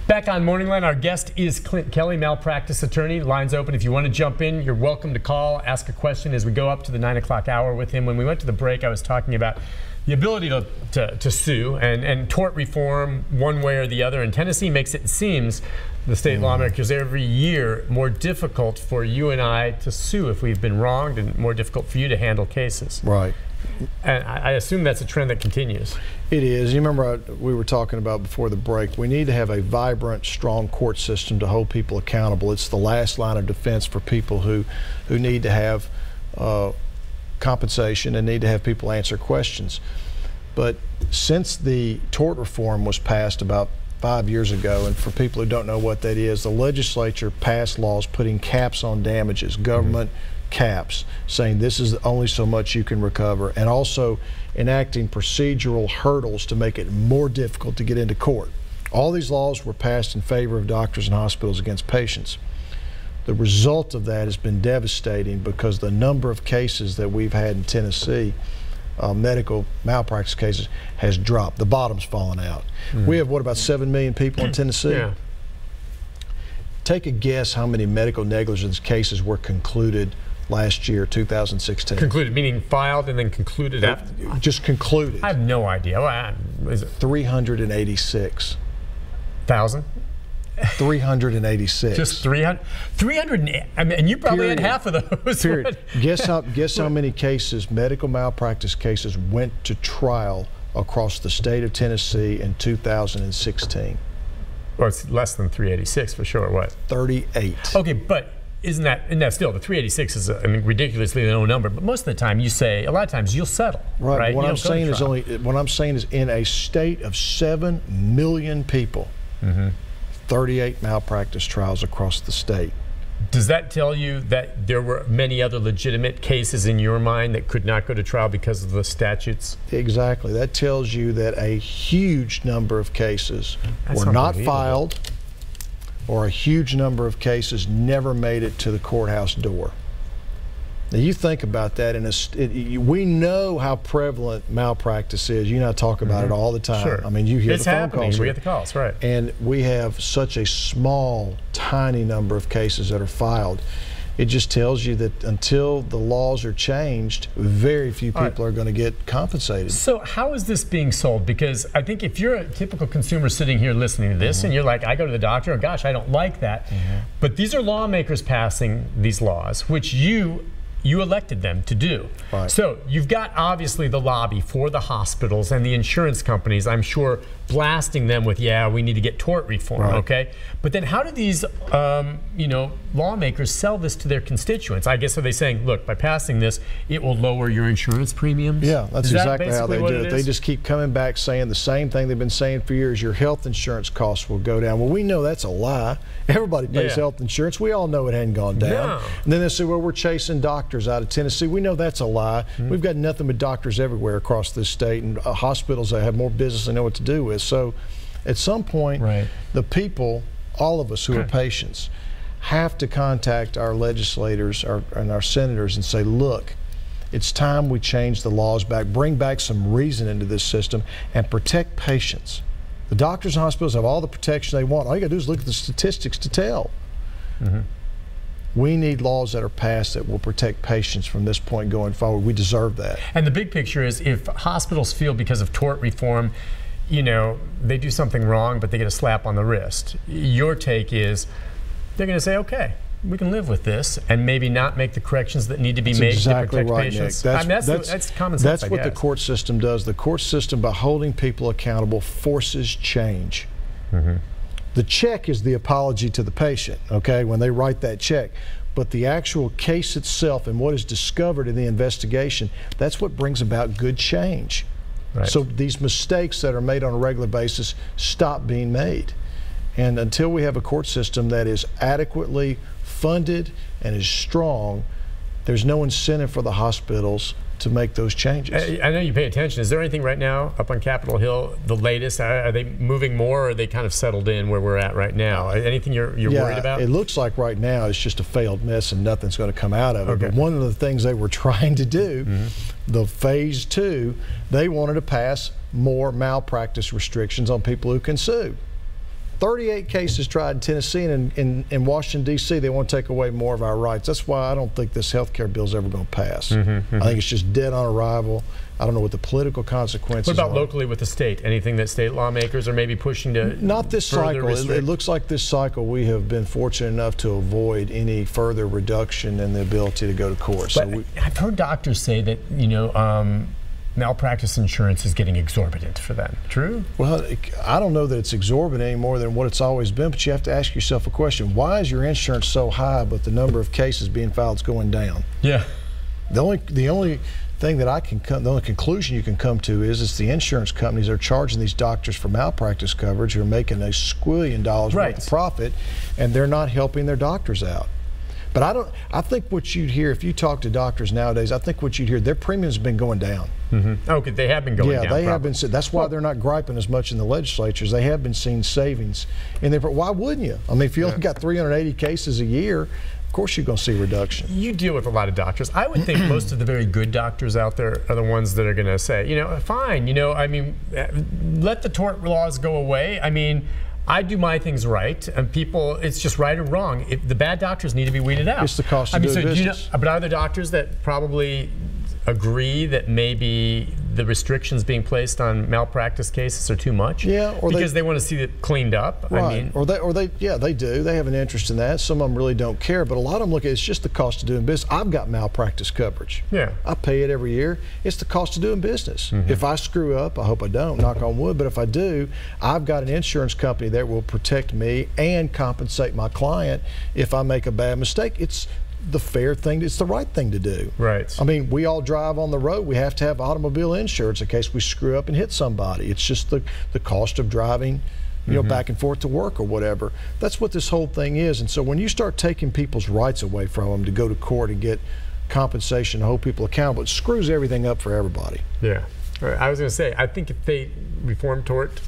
Back on Morning Line, our guest is Clint Kelly, malpractice attorney. Line's open. If you want to jump in, you're welcome to call, ask a question as we go up to the 9 o'clock hour with him. When we went to the break, I was talking about the ability to sue and tort reform one way or the other. And Tennessee makes it seems, the state lawmakers every year, more difficult for you and I to sue if we've been wronged, and more difficult for you to handle cases. Right. And I assume that's a trend that continues. It is. You remember we were talking about before the break, we need to have a vibrant, strong court system to hold people accountable. It's the last line of defense for people who need to have compensation and need to have people answer questions. But since the tort reform was passed about 5 years ago, and for people who don't know what that is, the legislature passed laws putting caps on damages, government caps, saying this is only so much you can recover, and also enacting procedural hurdles to make it more difficult to get into court. All these laws were passed in favor of doctors and hospitals against patients. The result of that has been devastating because the number of cases that we've had in Tennessee, medical malpractice cases, has dropped. The bottom's fallen out. We have, what, about 7 million people in Tennessee? Yeah. Take a guess how many medical negligence cases were concluded last year, 2016. Concluded, meaning filed and then concluded after? Just concluded. I have no idea. Is it 386. 1,000? 386. Just 300? 300, I mean, and you probably had half of those. Period. Guess how many cases, medical malpractice cases, went to trial across the state of Tennessee in 2016? Well, it's less than 386 for sure. What? 38. Okay, but isn't that still, the 386 is a ridiculously low number, but most of the time you say, a lot of times you'll settle. Right. What I'm saying is in a state of 7 million people, 38 malpractice trials across the state. Does that tell you that there were many other legitimate cases in your mind that could not go to trial because of the statutes? Exactly. That tells you that a huge number of cases were not filed, or a huge number of cases never made it to the courthouse door. Now you think about that, and we know how prevalent malpractice is. You and I talk about it all the time. Sure. I mean, you hear it's the phone happening. calls. We get the calls, right. And we have such a small, tiny number of cases that are filed. It just tells you that until the laws are changed, very few people are going to get compensated. So how is this being sold? Because I think if you're a typical consumer sitting here listening to this and you're like, I go to the doctor, oh gosh, I don't like that. But these are lawmakers passing these laws, which you elected them to do. Right. So you've got obviously the lobby for the hospitals and the insurance companies, I'm sure, blasting them with, yeah, we need to get tort reform, okay? But then how do these lawmakers sell this to their constituents? I guess, are they saying, look, by passing this, it will lower your insurance premiums? Yeah, that's exactly how they do it. They just keep coming back saying the same thing they've been saying for years. Your health insurance costs will go down. Well, we know that's a lie. Everybody pays health insurance. We all know it hadn't gone down. No. And then they say, well, we're chasing doctors out of Tennessee. We know that's a lie. We've got nothing but doctors everywhere across this state, and hospitals that have more business than they know what to do with. So at some point, the people, all of us who are patients, have to contact our legislators and our senators and say, look, it's time we change the laws back, bring back some reason into this system, and protect patients. The doctors and hospitals have all the protection they want. All you got to do is look at the statistics to tell. We need laws that are passed that will protect patients from this point going forward. We deserve that. And the big picture is, if hospitals feel because of tort reform, they do something wrong, but they get a slap on the wrist, your take is they're going to say, okay, we can live with this, and maybe not make the corrections that need to be made to protect patients. That's common sense. That's what the court system does. The court system, by holding people accountable, forces change. The check is the apology to the patient, okay, when they write that check. But the actual case itself and what is discovered in the investigation, that's what brings about good change. So these mistakes that are made on a regular basis stop being made. And until we have a court system that is adequately funded and is strong, there's no incentive for the hospitals to make those changes. I know you pay attention. Is there anything right now up on Capitol Hill, the latest? Are they moving more, or are they kind of settled in where we're at right now? Anything you're worried about? It looks like right now it's just a failed mess and nothing's going to come out of it. But one of the things they were trying to do, the phase 2, they wanted to pass more malpractice restrictions on people who can sue. 38 cases tried in Tennessee, and in Washington, D.C., they want to take away more of our rights. That's why I don't think this health care bill is ever going to pass. I think it's just dead on arrival. I don't know what the political consequences are. What about locally with the state? Anything that state lawmakers are maybe pushing to Not this cycle. It looks like this cycle we have been fortunate enough to avoid any further reduction in the ability to go to court. But I've heard doctors say that, malpractice insurance is getting exorbitant for them. True? Well, I don't know that it's exorbitant any more than what it's always been, but you have to ask yourself a question. Why is your insurance so high, but the number of cases being filed is going down? Yeah. The only thing that the only conclusion you can come to is it's the insurance companies that are charging these doctors for malpractice coverage who are making $1 squillion worth of profit, and they're not helping their doctors out. But I think what you'd hear if you talk to doctors nowadays, I think what you'd hear, their premiums have been going down. Okay, they have been going down. Yeah, they have been. That's why they're not griping as much in the legislatures. They have been seeing savings. And why wouldn't you? I mean, if you only got 380 cases a year, of course you're going to see reduction. You deal with a lot of doctors. I would think most of the very good doctors out there are the ones that are going to say, fine, I mean, let the tort laws go away. I mean, I do my things right, and people, it's just right or wrong. The bad doctors need to be weeded out. It's the cost of doing business. But are there doctors that probably agree that maybe the restrictions being placed on malpractice cases are too much? Yeah, or because they want to see it cleaned up. Right. I mean, they do. They have an interest in that. Some of them really don't care, but a lot of them look at it's just the cost of doing business. I've got malpractice coverage. Yeah. I pay it every year. It's the cost of doing business. If I screw up, I hope I don't, knock on wood, but if I do, I've got an insurance company that will protect me and compensate my client if I make a bad mistake. It's the fair thing, it's the right thing to do. Right. I mean, we all drive on the road. We have to have automobile insurance in case we screw up and hit somebody. It's just the cost of driving, back and forth to work or whatever. That's what this whole thing is. And so when you start taking people's rights away from them to go to court and get compensation to hold people accountable, it screws everything up for everybody. Yeah. I was going to say, I think if they reform tort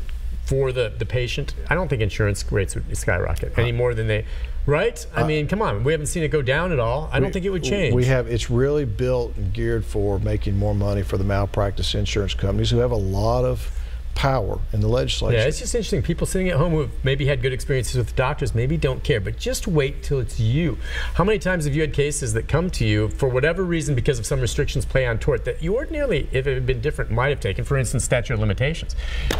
for the patient, I don't think insurance rates would skyrocket any more than they. Right? I mean, come on. We haven't seen it go down at all. I don't think it would change. It's really built and geared for making more money for the malpractice insurance companies who have a lot of power in the legislature. Yeah, it's just interesting. People sitting at home who have maybe had good experiences with doctors maybe don't care, but just wait till it's you. How many times have you had cases that come to you for whatever reason because of some restrictions play on tort that you ordinarily, if it had been different, might have taken? For instance, statute of limitations.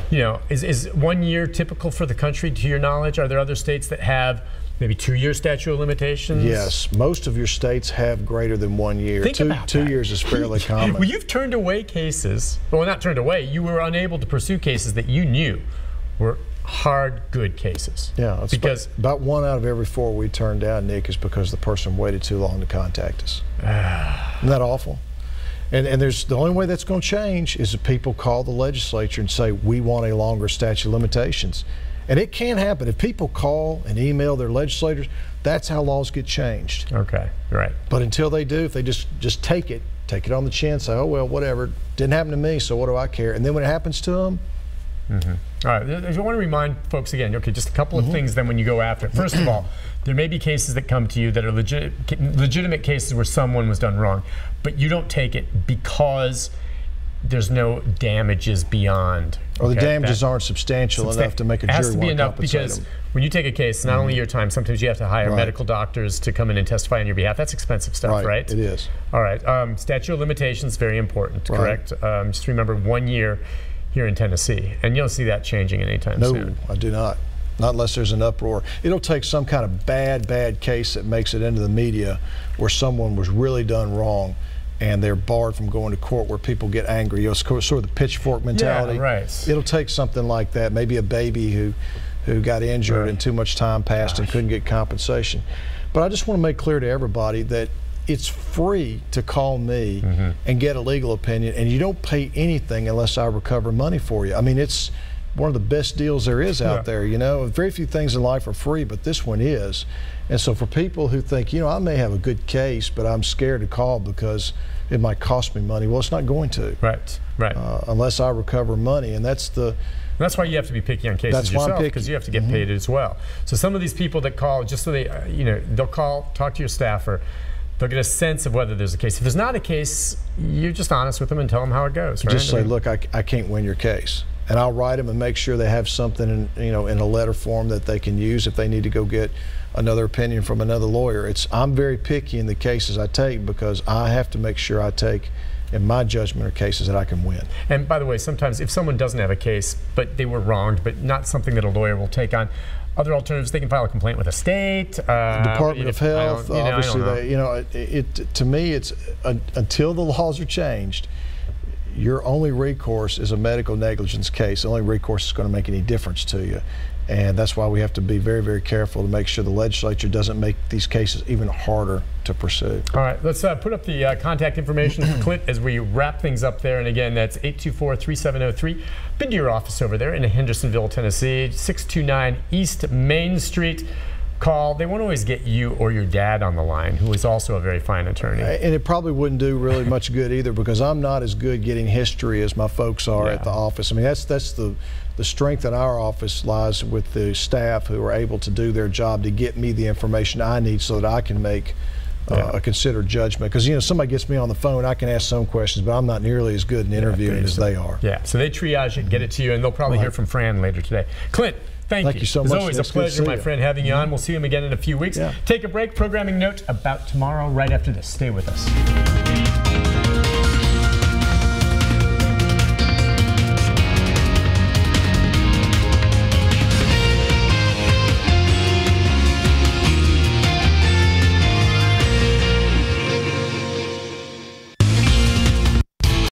Is 1 year typical for the country, to your knowledge? Are there other states that have maybe 2-year statute of limitations? Yes, most of your states have greater than 1 year. Think about 2 years is fairly common. Well, you've turned away cases, well, not turned away, you were unable to pursue cases that you knew were hard, good cases. Yeah, because about 1 out of every 4 we turned down, Nick, is because the person waited too long to contact us. Isn't that awful? And the only way that's going to change is if people call the legislature and say, we want a longer statute of limitations. And it can happen. If people call and email their legislators, that's how laws get changed. Okay, right. But until they do, if they just take it on the chin, say, oh, well, whatever, didn't happen to me, so what do I care? And then when it happens to them. All right, I want to remind folks again, okay, just a couple of things then when you go after it. First of all, there may be cases that come to you that are legitimate cases where someone was done wrong, but you don't take it because there's no damages beyond. Or the damages aren't substantial enough to make a jury want to compensate them. It has to be enough because when you take a case, not only your time, sometimes you have to hire medical doctors to come in and testify on your behalf. That's expensive stuff, right? It is. All right. Statute of limitations, very important, correct? Just remember 1 year here in Tennessee, and you don't see that changing anytime soon. No, I do not. Not unless there's an uproar. It'll take some kind of bad case that makes it into the media where someone was really done wrong and they're barred from going to court where people get angry. It's sort of the pitchfork mentality. Yeah, right. It'll take something like that, maybe a baby who got injured and too much time passed and couldn't get compensation. But I just want to make clear to everybody that it's free to call me and get a legal opinion, and you don't pay anything unless I recover money for you. I mean, it's one of the best deals there is out there. Very few things in life are free, but this one is. And so for people who think, I may have a good case, but I'm scared to call because it might cost me money. Well, it's not going to. Right. Unless I recover money, and that's why you have to be picky on cases yourself, because you have to get paid as well. So some of these people that call, just so they, they'll call, talk to your staffer, they'll get a sense of whether there's a case. If there's not a case, you're just honest with them and tell them how it goes. Right? Just say, look, I can't win your case. and I'll write them and make sure they have something in, in a letter form that they can use if they need to go get another opinion from another lawyer. I'm very picky in the cases I take because I have to make sure I take, in my judgment, are cases that I can win. And by the way, sometimes if someone doesn't have a case, but they were wronged, but not something that a lawyer will take on, other alternatives, they can file a complaint with a state, Department of Health. Obviously, to me, it's until the laws are changed, your only recourse is a medical negligence case. The only recourse is going to make any difference to you. And that's why we have to be very, very careful to make sure the legislature doesn't make these cases even harder to pursue. All right, let's put up the contact information for Clint as we wrap things up there. And again, that's 824-3703. Been to your office over there in Hendersonville, Tennessee, 629 East Main Street. Call. They won't always get you or your dad on the line, who is also a very fine attorney. And it probably wouldn't do really much good either, because I'm not as good getting history as my folks are at the office. I mean, that's the strength in our office lies with the staff who are able to do their job to get me the information I need so that I can make a considered judgment. Because somebody gets me on the phone, I can ask some questions, but I'm not nearly as good in interviewing as they are. Yeah, so they triage it, get it to you, and they'll probably hear from Fran later today. Clint, thank you so much. It's always a pleasure, my friend, having you on. We'll see him again in a few weeks. Take a break. Programming note about tomorrow right after this. Stay with us.